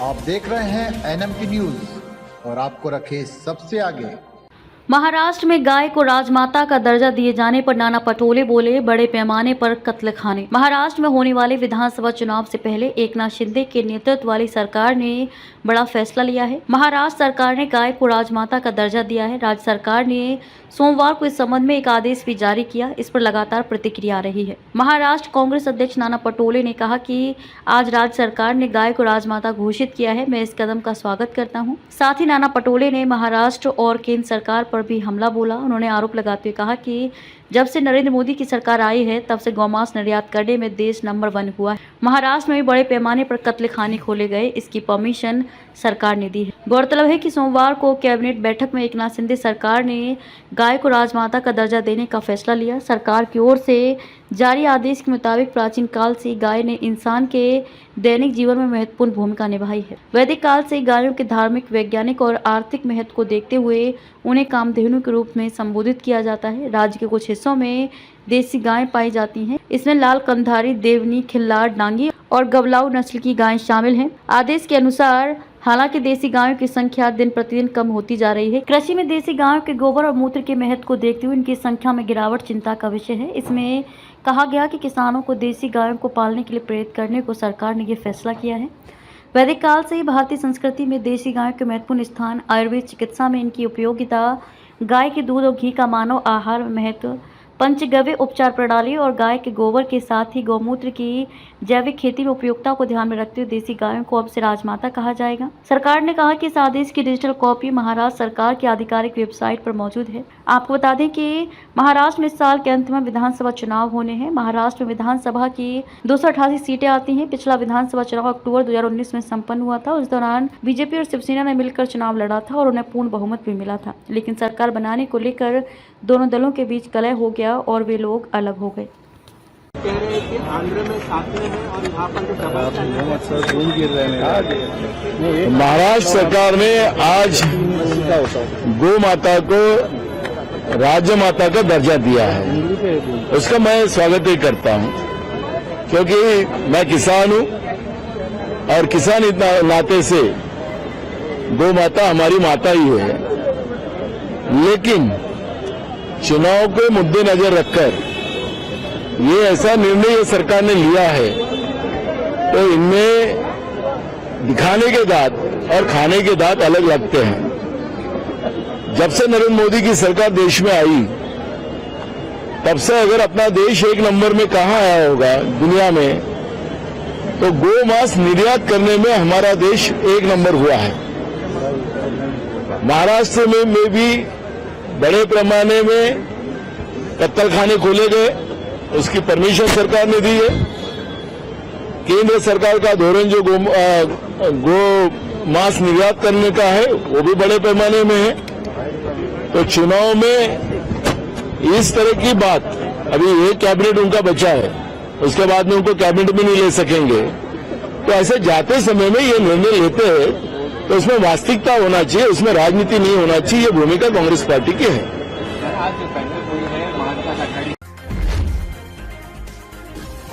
आप देख रहे हैं NMT न्यूज और आपको रखे सबसे आगे। महाराष्ट्र में गाय को राजमाता का दर्जा दिए जाने पर नाना पटोले बोले, बड़े पैमाने पर कत्लखाने। महाराष्ट्र में होने वाले विधानसभा चुनाव से पहले एकनाथ शिंदे के नेतृत्व वाली सरकार ने बड़ा फैसला लिया है। महाराष्ट्र सरकार ने गाय को राजमाता का दर्जा दिया है। राज्य सरकार ने सोमवार को इस संबंध में एक आदेश भी जारी किया। इस पर लगातार प्रतिक्रिया आ रही है। महाराष्ट्र कांग्रेस अध्यक्ष नाना पटोले ने कहा कि आज राज्य सरकार ने गाय को राजमाता घोषित किया है। मैं इस कदम का स्वागत करता हूं। साथ ही नाना पटोले ने महाराष्ट्र और केंद्र सरकार पर भी हमला बोला। उन्होंने आरोप लगाते हुए कहा कि जब से नरेंद्र मोदी की सरकार आई है तब से गौमांस निर्यात करने में देश नंबर 1 हुआ है। महाराष्ट्र में भी बड़े पैमाने पर कत्लखाने खोले गए, इसकी परमिशन सरकार ने दी है। गौरतलब है कि सोमवार को कैबिनेट बैठक में एकनाथ शिंदे सरकार ने गाय को राजमाता का दर्जा देने का फैसला लिया। सरकार की ओर से जारी आदेश के मुताबिक प्राचीन काल से गाय ने इंसान के दैनिक जीवन में महत्वपूर्ण भूमिका निभाई है। वैदिक काल से गायों के धार्मिक, वैज्ञानिक और आर्थिक महत्व को देखते हुए उन्हें कामधेनु के रूप में संबोधित किया जाता है। राज्य के कुछ हिस्सों में देसी गायें पाई जाती हैं। इसमें लाल कंधारी, देवनी, खिल्लार, डांगी और गवलाऊ नस्ल की गायें शामिल हैं। आदेश के अनुसार हालांकि देसी गायों की संख्या दिन प्रतिदिन कम होती जा रही है। कृषि में देसी गायों के गोबर और मूत्र के महत्व को देखते हुए इनकी संख्या में गिरावट चिंता का विषय है। इसमें कहा गया कि किसानों को देसी गायों को पालने के लिए प्रेरित करने को सरकार ने यह फैसला किया है। वैदिक काल से ही भारतीय संस्कृति में देसी गायों के महत्वपूर्ण स्थान, आयुर्वेद चिकित्सा में इनकी उपयोगिता, गाय के दूध और घी का मानव आहार महत्व, पंचगव्य उपचार प्रणाली और गाय के गोबर के साथ ही गौमूत्र की जैविक खेती में उपयोगिता को ध्यान में रखते हुए देसी गायों को अब से राजमाता कहा जाएगा। सरकार ने कहा कि इस आदेश की डिजिटल कॉपी महाराष्ट्र सरकार की आधिकारिक वेबसाइट पर मौजूद है। आपको बता दें कि महाराष्ट्र में इस साल के अंत में विधानसभा चुनाव होने हैं। महाराष्ट्र में विधानसभा की 288 सीटें आती हैं। पिछला विधानसभा चुनाव अक्टूबर 2019 में संपन्न हुआ था। उस दौरान बीजेपी और शिवसेना ने मिलकर चुनाव लड़ा था और उन्हें पूर्ण बहुमत भी मिला था, लेकिन सरकार बनाने को लेकर दोनों दलों के बीच कलह हो गया और वे लोग अलग हो गए। कह रहे हैं कि आंध्र में सातवें हैं और यहाँ पर जो महाराष्ट्र सरकार ने आज गौ माता को राज्य माता का दर्जा दिया है। उसका मैं स्वागत ही करता हूँ, क्योंकि मैं किसान हूँ और किसान इतना नाते से गौ माता हमारी माता ही है। लेकिन चुनाव के मुद्देनजर रखकर ये ऐसा निर्णय सरकार ने लिया है, तो इनमें दिखाने के दांत और खाने के दांत अलग लगते हैं। जब से नरेंद्र मोदी की सरकार देश में आई तब से अगर अपना देश एक नंबर में कहाँ आया होगा दुनिया में, तो गौ मांस निर्यात करने में हमारा देश एक नंबर हुआ है। महाराष्ट्र में भी बड़े पैमाने में कत्लखाने खोले गए, उसकी परमिशन सरकार ने दी है। केंद्र सरकार का धोरण जो गो मांस निर्यात करने का है वो भी बड़े पैमाने में है। तो चुनाव में इस तरह की बात, अभी एक कैबिनेट उनका बचा है, उसके बाद में उनको कैबिनेट भी नहीं ले सकेंगे। तो ऐसे जाते समय में ये निर्णय लेते हैं तो उसमें वास्तविकता होना चाहिए, उसमें राजनीति नहीं होना चाहिए। ये भूमिका कांग्रेस पार्टी की है।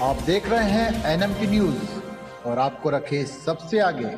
आप देख रहे हैं NMT न्यूज और आपको रखे सबसे आगे।